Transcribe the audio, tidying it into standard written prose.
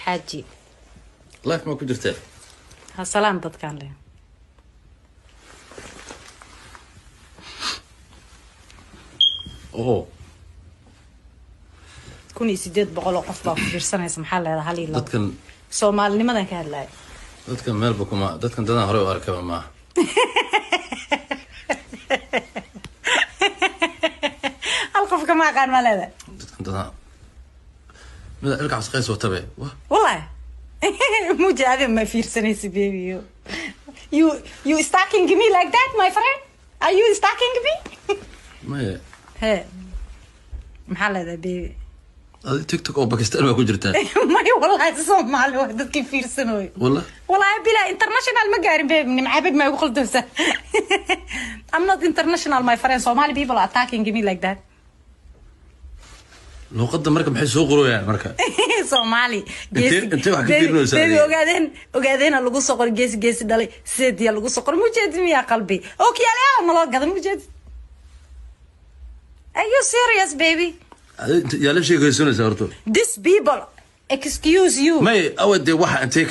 حاجي لايف ما كنت هالسلام dadkaan leh اوه 1800 qof baa ku fiirsanaysa maxaa leedahay hal iyo dadkan Soomaalinimadan ka hadlay dadkan meel bukuma dadkan dadaan hore u arkaba ma hal qof kama aqaan ma leedahay dadkan dadaan mid ilka casqays oo tabe wallahi mujaade ma fiirsanaysa baby you stalking me like that my friend are you stalking me ma he maxaa leedahay baby TikTok oo Pakistan ma ku jirtaa ما والله Soomaali waa dadkii fiirsanooy والله bila international ma gaarin baby nimcaabad ma ugu qaldoosa I'm not international my friend Somali people are attacking me like that loo qadda marka maxay soo qorayaan marka Somali inta wax ka fiirnaysaa baby ogaadeen lagu soo qor gees dhalay seediya lagu soo qor mujeedin ya qalbi okay ala ma loo gadan mujeed Are you serious baby يا ليش يقولون زارتو These people excuse you ما أودي واحد أنت